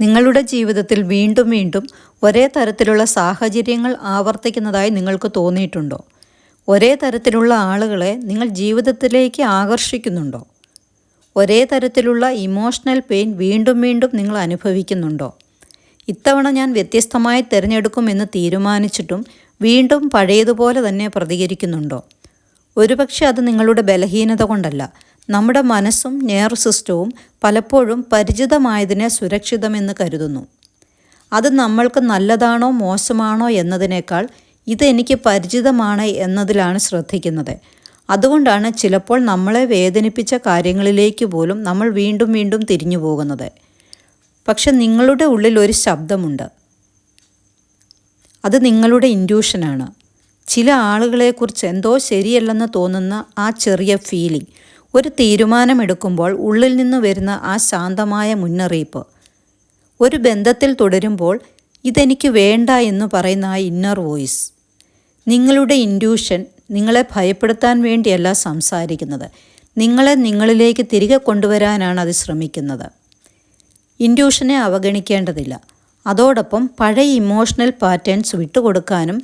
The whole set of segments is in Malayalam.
നിങ്ങളുടെ ജീവിതത്തിൽ വീണ്ടും വീണ്ടും ഒരേ തരത്തിലുള്ള സാഹചര്യങ്ങൾ ആവർത്തിക്കുന്നതായി നിങ്ങൾക്ക് തോന്നിയിട്ടുണ്ടോ? ഒരേ തരത്തിലുള്ള ആളുകളെ നിങ്ങൾ ജീവിതത്തിലേക്ക് ആകർഷിക്കുന്നുണ്ടോ? ഒരേ തരത്തിലുള്ള ഇമോഷണൽ പെയിൻ വീണ്ടും വീണ്ടും നിങ്ങൾ അനുഭവിക്കുന്നുണ്ടോ? ഇത്തവണ ഞാൻ വ്യത്യസ്തമായി തിരഞ്ഞെടുക്കുമെന്ന് തീരുമാനിച്ചിട്ടും വീണ്ടും പഴയതുപോലെ തന്നെ പ്രതികരിക്കുന്നുണ്ടോ? ഒരുപക്ഷെ അത് നിങ്ങളുടെ ബലഹീനത കൊണ്ടല്ല. നമ്മുടെ മനസ്സും നെർവസ് സിസ്റ്റവും പലപ്പോഴും പരിചിതമായതിനെ സുരക്ഷിതമെന്ന് കരുതുന്നു. അത് നമ്മൾക്ക് നല്ലതാണോ മോശമാണോ എന്നതിനേക്കാൾ ഇതെനിക്ക് പരിചിതമാണ് എന്നതിലാണ് ശ്രദ്ധിക്കുന്നത്. അതുകൊണ്ടാണ് ചിലപ്പോൾ നമ്മളെ വേദനിപ്പിച്ച കാര്യങ്ങളിലേക്ക് പോലും നമ്മൾ വീണ്ടും വീണ്ടും തിരിഞ്ഞു പോകുന്നത്. പക്ഷെ നിങ്ങളുടെ ഉള്ളിൽ ഒരു ശബ്ദമുണ്ട്. അത് നിങ്ങളുടെ ഇൻറ്റ്യൂഷനാണ്. ചില ആളുകളെക്കുറിച്ച് എന്തോ ശരിയല്ലെന്ന് തോന്നുന്ന ആ ചെറിയ ഫീലിംഗ്, ഒരു തീരുമാനമെടുക്കുമ്പോൾ ഉള്ളിൽ നിന്ന് വരുന്ന ആ ശാന്തമായ മുന്നറിയിപ്പ്, ഒരു ബന്ധത്തിൽ തുടരുമ്പോൾ ഇതെനിക്ക് വേണ്ട എന്ന് പറയുന്ന ആ ഇന്നർ വോയിസ്. നിങ്ങളുടെ ഇൻറ്റ്യൂഷൻ നിങ്ങളെ ഭയപ്പെടുത്താൻ വേണ്ടിയല്ല സംസാരിക്കുന്നത്. നിങ്ങളെ നിങ്ങളിലേക്ക് തിരികെ കൊണ്ടുവരാനാണ് അത് ശ്രമിക്കുന്നത്. ഇൻറ്റ്യൂഷനെ അവഗണിക്കേണ്ടതില്ല. അതോടൊപ്പം പഴയ ഇമോഷണൽ പാറ്റേൺസ് വിട്ടുകൊടുക്കാനും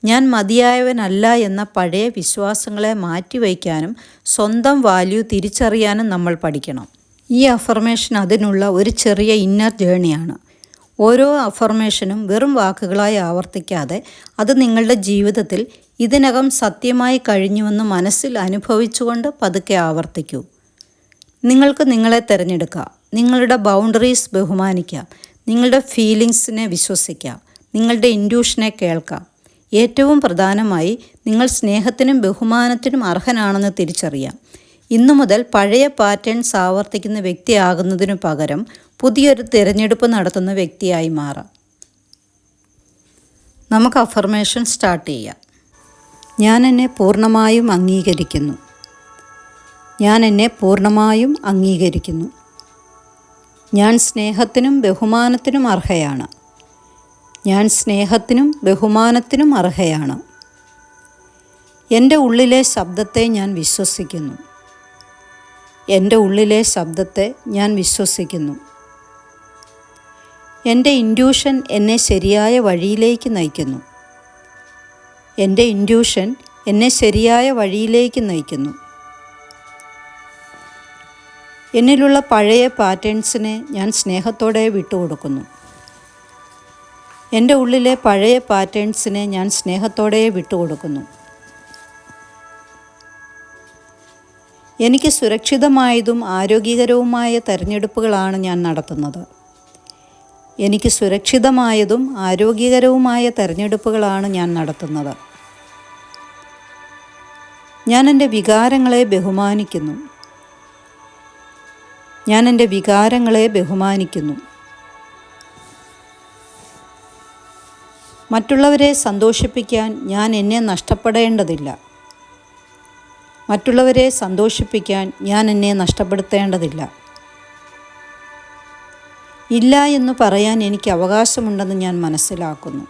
ഞാൻ മതിയായവനല്ല എന്ന പഴയ വിശ്വാസങ്ങളെ മാറ്റിവയ്ക്കാനും സ്വന്തം വാല്യൂ തിരിച്ചറിയാനും നമ്മൾ പഠിക്കണം. ഈ അഫർമേഷൻ അതിനുള്ള ഒരു ചെറിയ ഇന്നർ ജേണിയാണ്. ഓരോ അഫർമേഷനും വെറും വാക്കുകളായി ആവർത്തിക്കാതെ അത് നിങ്ങളുടെ ജീവിതത്തിൽ ഇതിനകം സത്യമായി കഴിഞ്ഞുവെന്ന് മനസ്സിൽ അനുഭവിച്ചുകൊണ്ട് പതുക്കെ ആവർത്തിക്കൂ. നിങ്ങൾക്ക് നിങ്ങളെ തിരഞ്ഞെടുക്കാം. നിങ്ങളുടെ ബൗണ്ടറീസ് ബഹുമാനിക്കാം. നിങ്ങളുടെ ഫീലിങ്സിനെ വിശ്വസിക്കാം. നിങ്ങളുടെ ഇൻറ്റ്യൂഷനെ കേൾക്കാം. ഏറ്റവും പ്രധാനമായി നിങ്ങൾ സ്നേഹത്തിനും ബഹുമാനത്തിനും അർഹനാണെന്ന് തിരിച്ചറിയാം. ഇന്നു മുതൽ പഴയ പാറ്റേൺസ് ആവർത്തിക്കുന്ന വ്യക്തിയാകുന്നതിനു പകരം പുതിയൊരു തിരഞ്ഞെടുപ്പ് നടത്തുന്ന വ്യക്തിയായി മാറാം. നമുക്ക് അഫർമേഷൻ സ്റ്റാർട്ട് ചെയ്യാം. ഞാൻ എന്നെ പൂർണ്ണമായും അംഗീകരിക്കുന്നു. ഞാൻ എന്നെ പൂർണ്ണമായും അംഗീകരിക്കുന്നു. ഞാൻ സ്നേഹത്തിനും ബഹുമാനത്തിനും അർഹയാണ്. ഞാൻ സ്നേഹത്തിനും ബഹുമാനത്തിനും അർഹയാണ്. എൻ്റെ ഉള്ളിലെ ശബ്ദത്തെ ഞാൻ വിശ്വസിക്കുന്നു. എൻ്റെ ഉള്ളിലെ ശബ്ദത്തെ ഞാൻ വിശ്വസിക്കുന്നു. എൻ്റെ ഇൻറ്റ്യൂഷൻ എന്നെ ശരിയായ വഴിയിലേക്ക് നയിക്കുന്നു. എൻ്റെ ഇൻറ്റ്യൂഷൻ എന്നെ ശരിയായ വഴിയിലേക്ക് നയിക്കുന്നു. എന്നിലുള്ള പഴയ പാറ്റേൺസിനെ ഞാൻ സ്നേഹത്തോടെ വിട്ടുകൊടുക്കുന്നു. എൻ്റെ ഉള്ളിലെ പഴയ പാറ്റേൺസിനെ ഞാൻ സ്നേഹത്തോടെ വിട്ടുകൊടുക്കുന്നു. എനിക്ക് സുരക്ഷിതമായതും ആരോഗ്യകരവുമായ തിരഞ്ഞെടുപ്പുകളാണ് ഞാൻ നടത്തുന്നത്. എനിക്ക് സുരക്ഷിതമായതും ആരോഗ്യകരവുമായ തിരഞ്ഞെടുപ്പുകളാണ് ഞാൻ നടത്തുന്നത്. ഞാൻ എൻ്റെ വികാരങ്ങളെ ബഹുമാനിക്കുന്നു. ഞാൻ എൻ്റെ വികാരങ്ങളെ ബഹുമാനിക്കുന്നു. മറ്റുള്ളവരെ സന്തോഷിപ്പിക്കാൻ ഞാൻ എന്നെ നഷ്ടപ്പെടേണ്ടതില്ല. മറ്റുള്ളവരെ സന്തോഷിപ്പിക്കാൻ ഞാൻ എന്നെ നഷ്ടപ്പെടുത്തേണ്ടതില്ല. ഇല്ല എന്ന് പറയാൻ എനിക്ക് അവകാശമുണ്ടെന്ന് ഞാൻ മനസ്സിലാക്കുന്നു.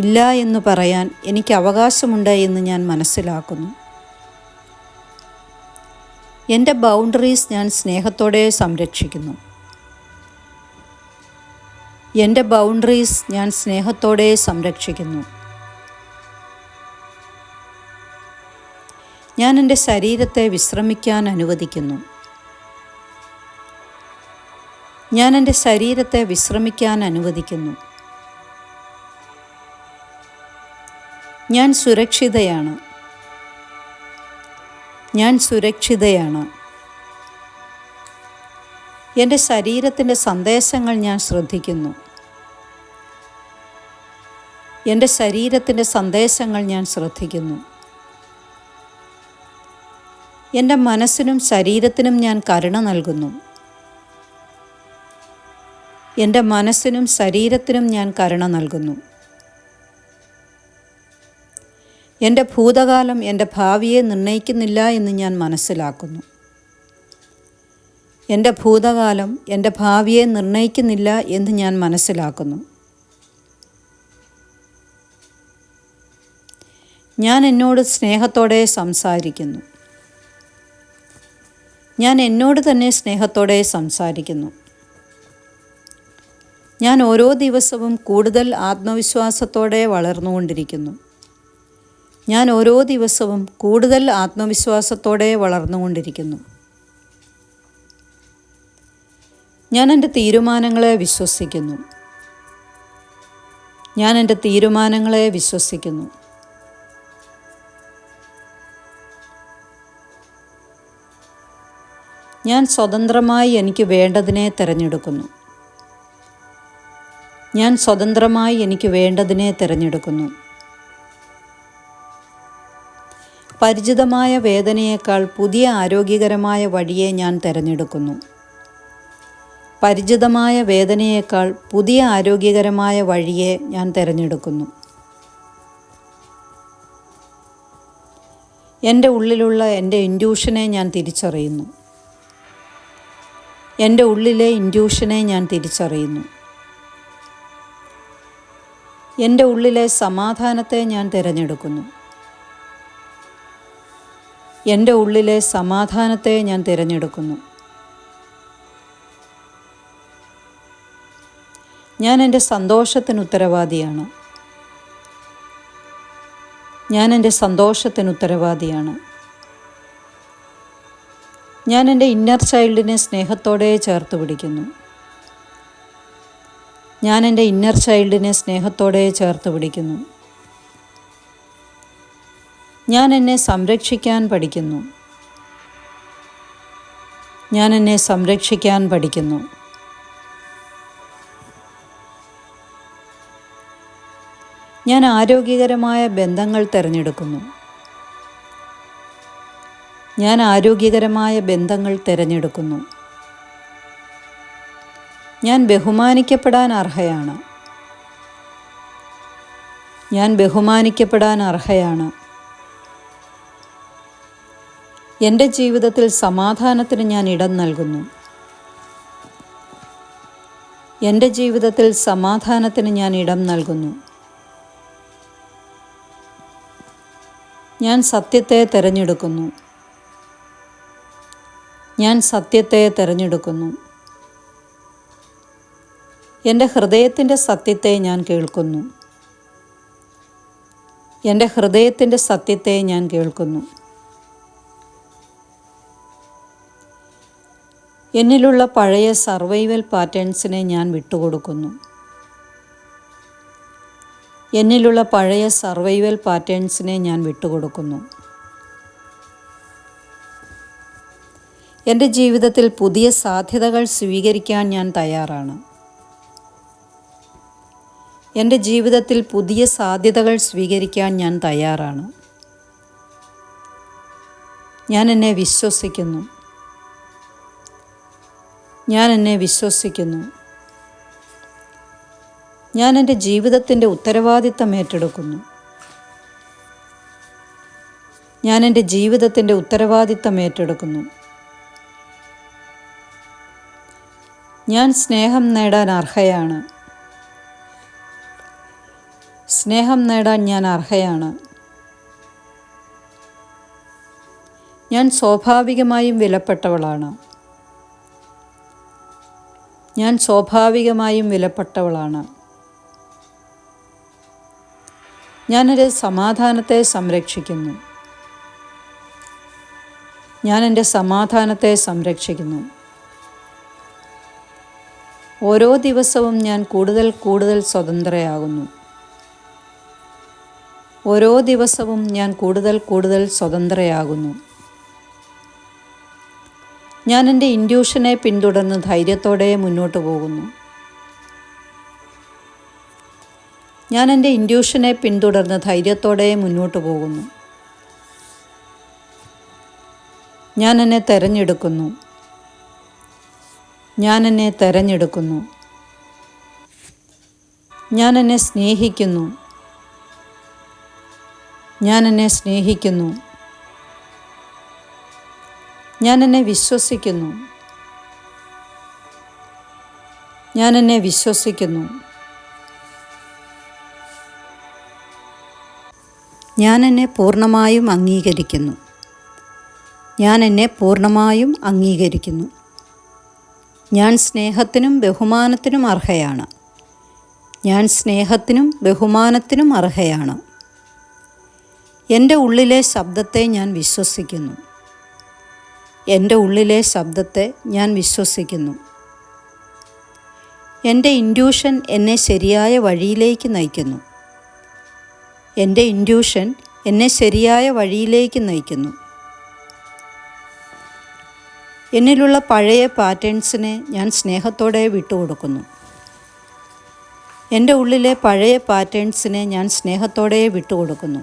ഇല്ല എന്ന് പറയാൻ എനിക്ക് അവകാശമുണ്ട് എന്ന് ഞാൻ മനസ്സിലാക്കുന്നു. എൻ്റെ ബൗണ്ടറീസ് ഞാൻ സ്നേഹത്തോടെ സംരക്ഷിക്കുന്നു. എൻ്റെ ബൗണ്ടറീസ് ഞാൻ സ്നേഹത്തോടെ സംരക്ഷിക്കുന്നു. ഞാൻ എൻ്റെ ശരീരത്തെ വിശ്രമിക്കാൻ അനുവദിക്കുന്നു. ഞാൻ എൻ്റെ ശരീരത്തെ വിശ്രമിക്കാൻ അനുവദിക്കുന്നു. ഞാൻ സുരക്ഷിതയാണ്. ഞാൻ സുരക്ഷിതയാണ്. എൻ്റെ ശരീരത്തിൻ്റെ സന്ദേശങ്ങൾ ഞാൻ ശ്രദ്ധിക്കുന്നു. എൻ്റെ ശരീരത്തിൻ്റെ സന്ദേശങ്ങൾ ഞാൻ ശ്രദ്ധിക്കുന്നു. എൻ്റെ മനസ്സിനും ശരീരത്തിനും ഞാൻ കരുണ നൽകുന്നു. എൻ്റെ മനസ്സിനും ശരീരത്തിനും ഞാൻ കരുണ നൽകുന്നു. എൻ്റെ ഭൂതകാലം എൻ്റെ ഭാവിയെ നിർണ്ണയിക്കുന്നില്ല എന്ന് ഞാൻ മനസ്സിലാക്കുന്നു. എൻ്റെ ഭൂതകാലം എൻ്റെ ഭാവിയെ നിർണ്ണയിക്കുന്നില്ല എന്ന് ഞാൻ മനസ്സിലാക്കുന്നു. ഞാൻ എന്നോട് സ്നേഹത്തോടെ സംസാരിക്കുന്നു. ഞാൻ എന്നോട് തന്നെ സ്നേഹത്തോടെ സംസാരിക്കുന്നു. ഞാൻ ഓരോ ദിവസവും കൂടുതൽ ആത്മവിശ്വാസത്തോടെ വളർന്നുകൊണ്ടിരിക്കുന്നു. ഞാൻ ഓരോ ദിവസവും കൂടുതൽ ആത്മവിശ്വാസത്തോടെ വളർന്നുകൊണ്ടിരിക്കുന്നു. ഞാൻ എൻ്റെ തീരുമാനങ്ങളെ വിശ്വസിക്കുന്നു. ഞാൻ എൻ്റെ തീരുമാനങ്ങളെ വിശ്വസിക്കുന്നു. ഞാൻ സ്വതന്ത്രമായി എനിക്ക് വേണ്ടതിനെ തിരഞ്ഞെടുക്കുന്നു. ഞാൻ സ്വതന്ത്രമായി എനിക്ക് വേണ്ടതിനെ തിരഞ്ഞെടുക്കുന്നു. പരിചിതമായ വേദനയേക്കാൾ പുതിയ ആരോഗ്യകരമായ വഴിയെ ഞാൻ തിരഞ്ഞെടുക്കുന്നു. പരിചിതമായ വേദനയേക്കാൾ പുതിയ ആരോഗ്യകരമായ വഴിയെ ഞാൻ തിരഞ്ഞെടുക്കുന്നു. എൻ്റെ ഉള്ളിലുള്ള എൻ്റെ ഇൻറ്റ്യൂഷനെ ഞാൻ തിരിച്ചറിയുന്നു. എൻ്റെ ഉള്ളിലെ ഇൻറ്റ്യൂഷനെ ഞാൻ തിരിച്ചറിയുന്നു. എൻ്റെ ഉള്ളിലെ സമാധാനത്തെ ഞാൻ തിരഞ്ഞെടുക്കുന്നു. എൻ്റെ ഉള്ളിലെ സമാധാനത്തെ ഞാൻ തിരഞ്ഞെടുക്കുന്നു. ഞാൻ എൻ്റെ സന്തോഷത്തിന് ഉത്തരവാദിയാണ്. ഞാൻ എൻ്റെ സന്തോഷത്തിന് ഉത്തരവാദിയാണ്. ഞാൻ എൻ്റെ ഇന്നർ ചൈൽഡിനെ സ്നേഹത്തോടെ ചേർത്ത് പിടിക്കുന്നു. ഞാൻ എൻ്റെ ഇന്നർ ചൈൽഡിനെ സ്നേഹത്തോടെ ചേർത്ത് പിടിക്കുന്നു. ഞാൻ എന്നെ സംരക്ഷിക്കാൻ പഠിക്കുന്നു. ഞാൻ എന്നെ സംരക്ഷിക്കാൻ പഠിക്കുന്നു. ഞാൻ ആരോഗ്യകരമായ ബന്ധങ്ങൾ തിരഞ്ഞെടുക്കുന്നു. ഞാൻ ആരോഗ്യകരമായ ബന്ധങ്ങൾ തിരഞ്ഞെടുക്കുന്നു. ഞാൻ ബഹുമാനിക്കപ്പെടാൻ അർഹയാണ്. ഞാൻ ബഹുമാനിക്കപ്പെടാൻ അർഹയാണ്. എൻ്റെ ജീവിതത്തിൽ സമാധാനത്തിന് ഞാൻ ഇടം നൽകുന്നു. എൻ്റെ ജീവിതത്തിൽ സമാധാനത്തിന് ഞാൻ ഇടം നൽകുന്നു. ഞാൻ സത്യത്തെ തിരഞ്ഞെടുക്കുന്നു. ഞാൻ സത്യത്തെ തിരഞ്ഞെടുക്കുന്നു. എൻ്റെ ഹൃദയത്തിൻ്റെ സത്യത്തെ ഞാൻ കേൾക്കുന്നു. എൻ്റെ ഹൃദയത്തിൻ്റെ സത്യത്തെ ഞാൻ കേൾക്കുന്നു. എന്നിലുള്ള പഴയ സർവൈവൽ പാറ്റേൺസിനെ ഞാൻ വിട്ടുകൊടുക്കുന്നു. എന്നിലുള്ള പഴയ സർവൈവൽ പാറ്റേൺസിനെ ഞാൻ വിട്ടുകൊടുക്കുന്നു. എൻ്റെ ജീവിതത്തിൽ പുതിയ സാധ്യതകൾ സ്വീകരിക്കാൻ ഞാൻ തയ്യാറാണ്. എൻ്റെ ജീവിതത്തിൽ പുതിയ സാധ്യതകൾ സ്വീകരിക്കാൻ ഞാൻ തയ്യാറാണ്. ഞാൻ എന്നെ വിശ്വസിക്കുന്നു. ഞാൻ എന്നെ വിശ്വസിക്കുന്നു. ഞാൻ എൻ്റെ ജീവിതത്തിൻ്റെ ഉത്തരവാദിത്തം ഏറ്റെടുക്കുന്നു. ഞാൻ എൻ്റെ ജീവിതത്തിൻ്റെ ഉത്തരവാദിത്തം ഏറ്റെടുക്കുന്നു. ഞാൻ സ്നേഹം നേടാൻ അർഹയാണ്. സ്നേഹം നേടാൻ ഞാൻ അർഹയാണ്. ഞാൻ സ്വാഭാവികമായും വിലപ്പെട്ടവളാണ്. ഞാൻ സ്വാഭാവികമായും വിലപ്പെട്ടവളാണ്. ഞാനെൻ്റെ സമാധാനത്തെ സംരക്ഷിക്കുന്നു. ഞാൻ എൻ്റെ സമാധാനത്തെ സംരക്ഷിക്കുന്നു. ഓരോ ദിവസവും ഞാൻ കൂടുതൽ കൂടുതൽ സ്വതന്ത്രയാകുന്നു. ഓരോ ദിവസവും ഞാൻ കൂടുതൽ കൂടുതൽ സ്വതന്ത്രയാകുന്നു. ഞാൻ എൻ്റെ ഇൻറ്റ്യൂഷനെ പിന്തുടർന്ന് ധൈര്യത്തോടെ മുന്നോട്ട് പോകുന്നു. ഞാൻ എൻ്റെ ഇൻറ്റ്യൂഷനെ പിന്തുടർന്ന് ധൈര്യത്തോടെ മുന്നോട്ട് പോകുന്നു. ഞാൻ എന്നെ തിരഞ്ഞെടുക്കുന്നു. ഞാൻ എന്നെ തിരഞ്ഞെടുക്കുന്നു. ഞാൻ എന്നെ സ്നേഹിക്കുന്നു. ഞാൻ എന്നെ സ്നേഹിക്കുന്നു. ഞാൻ എന്നെ വിശ്വസിക്കുന്നു. ഞാൻ എന്നെ വിശ്വസിക്കുന്നു. ഞാൻ എന്നെ പൂർണ്ണമായും അംഗീകരിക്കുന്നു. ഞാൻ എന്നെ പൂർണ്ണമായും അംഗീകരിക്കുന്നു. ഞാൻ സ്നേഹത്തിനും ബഹുമാനത്തിനും അർഹയാണ്. ഞാൻ സ്നേഹത്തിനും ബഹുമാനത്തിനും അർഹയാണ്. എൻ്റെ ഉള്ളിലെ ശബ്ദത്തെ ഞാൻ വിശ്വസിക്കുന്നു. എൻ്റെ ഉള്ളിലെ ശബ്ദത്തെ ഞാൻ വിശ്വസിക്കുന്നു. എൻ്റെ ഇൻറ്റ്യൂഷൻ എന്നെ ശരിയായ വഴിയിലേക്ക് നയിക്കുന്നു. എൻ്റെ ഇൻറ്റ്യൂഷൻ എന്നെ ശരിയായ വഴിയിലേക്ക് നയിക്കുന്നു. എന്നിലുള്ള പഴയ പാറ്റേൺസിനെ ഞാൻ സ്നേഹത്തോടെ വിട്ടുകൊടുക്കുന്നു. എൻ്റെ ഉള്ളിലെ പഴയ പാറ്റേൺസിനെ ഞാൻ സ്നേഹത്തോടെ വിട്ടുകൊടുക്കുന്നു.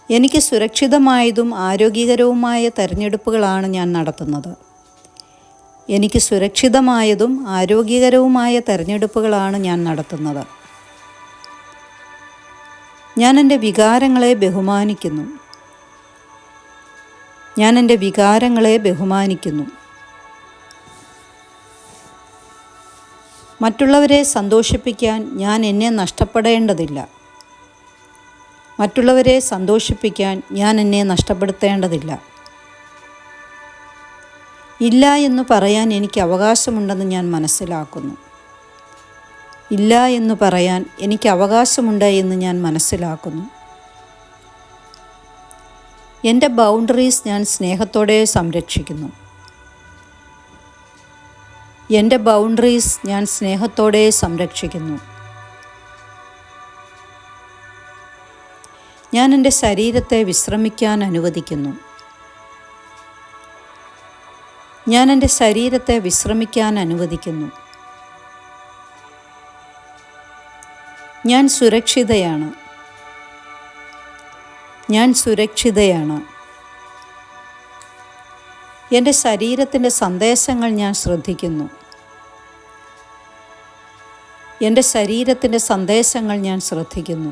എനിക്ക് സുരക്ഷിതമായതും ആരോഗ്യകരവുമായ തിരഞ്ഞെടുപ്പുകളാണ് ഞാൻ നടത്തുന്നത്. എനിക്ക് സുരക്ഷിതമായതും ആരോഗ്യകരവുമായ തിരഞ്ഞെടുപ്പുകളാണ് ഞാൻ നടത്തുന്നത്. ഞാൻ എൻ്റെ വികാരങ്ങളെ ബഹുമാനിക്കുന്നു. ഞാൻ എൻ്റെ വികാരങ്ങളെ ബഹുമാനിക്കുന്നു. മറ്റുള്ളവരെ സന്തോഷിപ്പിക്കാൻ ഞാൻ എന്നെ നഷ്ടപ്പെടേണ്ടതില്ല. മറ്റുള്ളവരെ സന്തോഷിപ്പിക്കാൻ ഞാൻ എന്നെ നഷ്ടപ്പെടുത്തേണ്ടതില്ല. ഇല്ല എന്ന് പറയാൻ എനിക്ക് അവകാശമുണ്ടെന്ന് ഞാൻ മനസ്സിലാക്കുന്നു. ഇല്ല എന്ന് പറയാൻ എനിക്ക് അവകാശമുണ്ട് എന്ന് ഞാൻ മനസ്സിലാക്കുന്നു. എൻ്റെ ബൗണ്ടറീസ് ഞാൻ സ്നേഹത്തോടെ സംരക്ഷിക്കുന്നു. എൻ്റെ ബൗണ്ടറീസ് ഞാൻ സ്നേഹത്തോടെ സംരക്ഷിക്കുന്നു. ഞാൻ എൻ്റെ ശരീരത്തെ വിശ്രമിക്കാൻ അനുവദിക്കുന്നു. ഞാൻ എൻ്റെ ശരീരത്തെ വിശ്രമിക്കാൻ അനുവദിക്കുന്നു. ഞാൻ സുരക്ഷിതയാണ്. ഞാൻ സുരക്ഷിതയാണ്. എൻ്റെ ശരീരത്തിൻ്റെ സന്ദേശങ്ങൾ ഞാൻ ശ്രദ്ധിക്കുന്നു. എൻ്റെ ശരീരത്തിൻ്റെ സന്ദേശങ്ങൾ ഞാൻ ശ്രദ്ധിക്കുന്നു.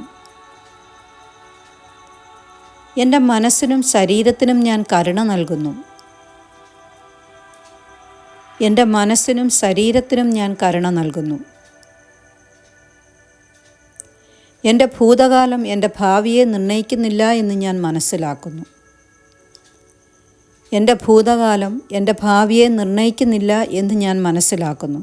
എൻ്റെ മനസ്സിനും ശരീരത്തിനും ഞാൻ കരുണ നൽകുന്നു. എൻ്റെ മനസ്സിനും ശരീരത്തിനും ഞാൻ കരുണ നൽകുന്നു. എൻ്റെ ഭൂതകാലം എൻ്റെ ഭാവിയെ നിർണ്ണയിക്കുന്നില്ല എന്ന് ഞാൻ മനസ്സിലാക്കുന്നു. എൻ്റെ ഭൂതകാലം എൻ്റെ ഭാവിയെ നിർണ്ണയിക്കുന്നില്ല എന്ന് ഞാൻ മനസ്സിലാക്കുന്നു.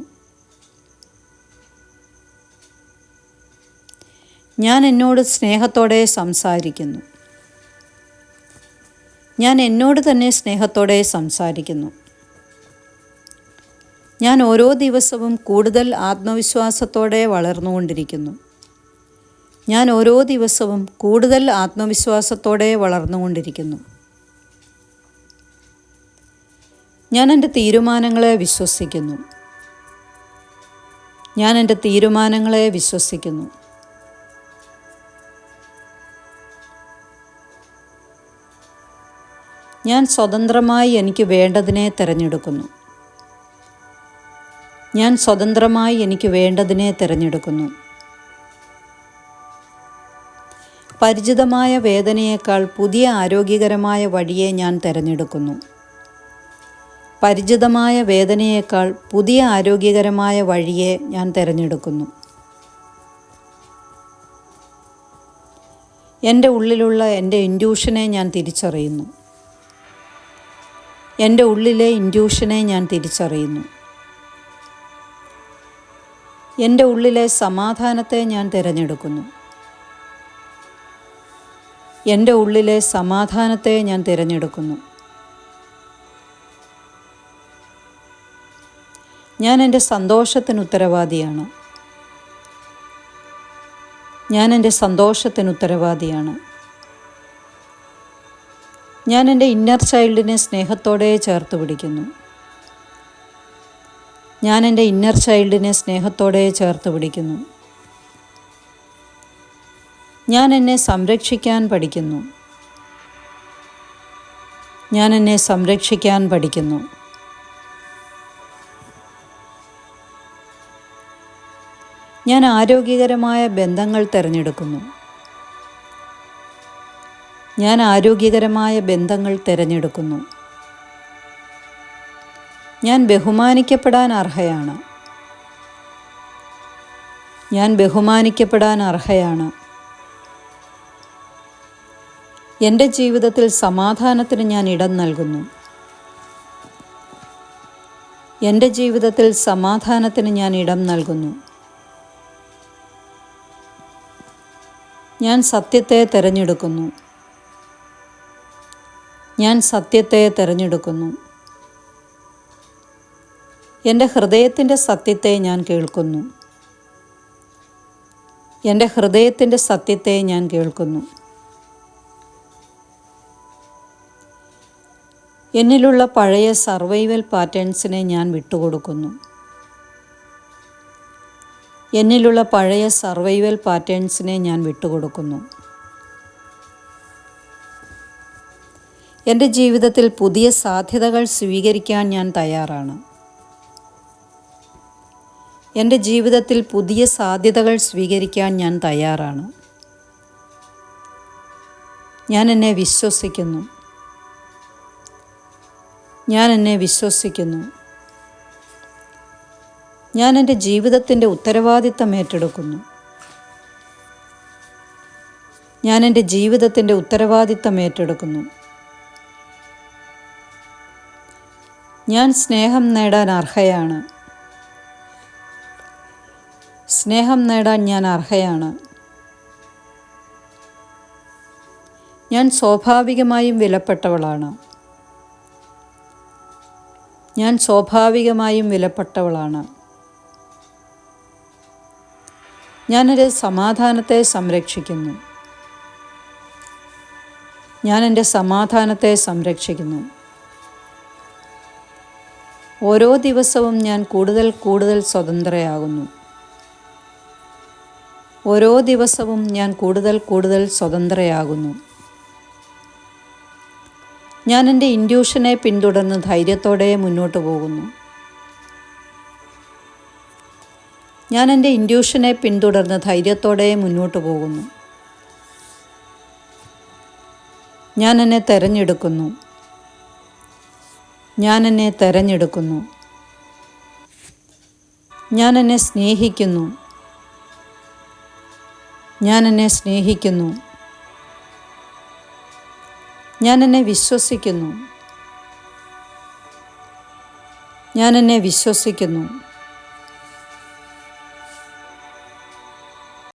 ഞാൻ എന്നോട് സ്നേഹത്തോടെ സംസാരിക്കുന്നു. ഞാൻ എന്നോട് തന്നെ സ്നേഹത്തോടെ സംസാരിക്കുന്നു. ഞാൻ ഓരോ ദിവസവും കൂടുതൽ ആത്മവിശ്വാസത്തോടെ വളർന്നുകൊണ്ടിരിക്കുന്നു. ഞാൻ ഓരോ ദിവസവും കൂടുതൽ ആത്മവിശ്വാസത്തോടെ വളർന്നുകൊണ്ടിരിക്കുന്നു. ഞാൻ എൻ്റെ തീരുമാനങ്ങളെ വിശ്വസിക്കുന്നു. ഞാൻ എൻ്റെ തീരുമാനങ്ങളെ വിശ്വസിക്കുന്നു. ഞാൻ സ്വതന്ത്രമായി എനിക്ക് വേണ്ടതിനെ തിരഞ്ഞെടുക്കുന്നു. ഞാൻ സ്വതന്ത്രമായി എനിക്ക് വേണ്ടതിനെ തിരഞ്ഞെടുക്കുന്നു. പരിചിതമായ വേദനയേക്കാൾ പുതിയ ആരോഗ്യകരമായ വഴിയെ ഞാൻ തിരഞ്ഞെടുക്കുന്നു. പരിചിതമായ വേദനയേക്കാൾ പുതിയ ആരോഗ്യകരമായ വഴിയെ ഞാൻ തിരഞ്ഞെടുക്കുന്നു. എൻ്റെ ഉള്ളിലുള്ള എൻ്റെ ഇൻറ്റ്യൂഷനെ ഞാൻ തിരിച്ചറിയുന്നു. എൻ്റെ ഉള്ളിലെ ഇൻറ്റ്യൂഷനെ ഞാൻ തിരിച്ചറിയുന്നു. എൻ്റെ ഉള്ളിലെ സമാധാനത്തെ ഞാൻ തിരഞ്ഞെടുക്കുന്നു. എൻ്റെ ഉള്ളിലെ സമാധാനത്തെ ഞാൻ തിരഞ്ഞെടുക്കുന്നു. ഞാൻ എൻ്റെ സന്തോഷത്തിന് ഉത്തരവാദിയാണ്. ഞാൻ എൻ്റെ സന്തോഷത്തിന് ഉത്തരവാദിയാണ്. ഞാൻ എൻ്റെ ഇന്നർ ചൈൽഡിനെ സ്നേഹത്തോടെ ചേർത്ത് പിടിക്കുന്നു. ഞാൻ എൻ്റെ ഇന്നർ ചൈൽഡിനെ സ്നേഹത്തോടെ ചേർത്ത് പിടിക്കുന്നു. ഞാൻ എന്നെ സംരക്ഷിക്കാൻ പഠിക്കുന്നു. ഞാൻ എന്നെ സംരക്ഷിക്കാൻ പഠിക്കുന്നു. ഞാൻ ആരോഗ്യകരമായ ബന്ധങ്ങൾ തിരഞ്ഞെടുക്കുന്നു. ഞാൻ ആരോഗ്യകരമായ ബന്ധങ്ങൾ തിരഞ്ഞെടുക്കുന്നു. ഞാൻ ബഹുമാനിക്കപ്പെടാൻ അർഹയാണ്. ഞാൻ ബഹുമാനിക്കപ്പെടാൻ അർഹയാണ്. എൻ്റെ ജീവിതത്തിൽ സമാധാനത്തിന് ഞാൻ ഇടം നൽകുന്നു. എൻ്റെ ജീവിതത്തിൽ സമാധാനത്തിന് ഞാൻ ഇടം നൽകുന്നു. ഞാൻ സത്യത്തെ തിരഞ്ഞെടുക്കുന്നു. ഞാൻ സത്യത്തെ തിരഞ്ഞെടുക്കുന്നു. എൻ്റെ ഹൃദയത്തിൻ്റെ സത്യത്തെ ഞാൻ കേൾക്കുന്നു. എൻ്റെ ഹൃദയത്തിൻ്റെ സത്യത്തെ ഞാൻ കേൾക്കുന്നു. എന്നിലുള്ള പഴയ സർവൈവൽ പാറ്റേൺസിനെ ഞാൻ വിട്ടുകൊടുക്കുന്നു. എന്നിലുള്ള പഴയ സർവൈവൽ പാറ്റേൺസിനെ ഞാൻ വിട്ടുകൊടുക്കുന്നു. എൻ്റെ ജീവിതത്തിൽ പുതിയ സാധ്യതകൾ സ്വീകരിക്കാൻ ഞാൻ തയ്യാറാണ്. എൻ്റെ ജീവിതത്തിൽ പുതിയ സാധ്യതകൾ സ്വീകരിക്കാൻ ഞാൻ തയ്യാറാണ്. ഞാൻ എന്നെ വിശ്വസിക്കുന്നു. ഞാൻ എന്നെ വിശ്വസിക്കുന്നു. ഞാൻ എൻ്റെ ജീവിതത്തിൻ്റെ ഉത്തരവാദിത്തം ഏറ്റെടുക്കുന്നു. ഞാൻ എൻ്റെ ജീവിതത്തിൻ്റെ ഉത്തരവാദിത്തം ഏറ്റെടുക്കുന്നു. ഞാൻ സ്നേഹം നേടാൻ അർഹയാണ്. സ്നേഹം നേടാൻ ഞാൻ അർഹയാണ്. ഞാൻ സ്വാഭാവികമായും വിലപ്പെട്ടവളാണ്. ഞാൻ സ്വാഭാവികമായും വിലപ്പെട്ടവളാണ്. ഞാൻ എൻ്റെ സമാധാനത്തെ സംരക്ഷിക്കുന്നു. ഞാൻ എൻ്റെ സമാധാനത്തെ സംരക്ഷിക്കുന്നു. ഓരോ ദിവസവും ഞാൻ കൂടുതൽ കൂടുതൽ സ്വതന്ത്രയാകുന്നു. ഓരോ ദിവസവും ഞാൻ കൂടുതൽ കൂടുതൽ സ്വതന്ത്രയാകുന്നു. ഞാൻ എൻ്റെ ഇൻറ്റ്യൂഷനെ പിന്തുടർന്ന് ധൈര്യത്തോടെ മുന്നോട്ട് പോകുന്നു. ഞാൻ എൻ്റെ ഇൻറ്റ്യൂഷനെ പിന്തുടർന്ന് ധൈര്യത്തോടെ മുന്നോട്ട് പോകുന്നു. ഞാൻ എന്നെ തിരഞ്ഞെടുക്കുന്നു. ഞാൻ എന്നെ തിരഞ്ഞെടുക്കുന്നു. ഞാൻ എന്നെ സ്നേഹിക്കുന്നു. ഞാൻ എന്നെ സ്നേഹിക്കുന്നു. ഞാൻ എന്നെ വിശ്വസിക്കുന്നു. ഞാൻ എന്നെ വിശ്വസിക്കുന്നു.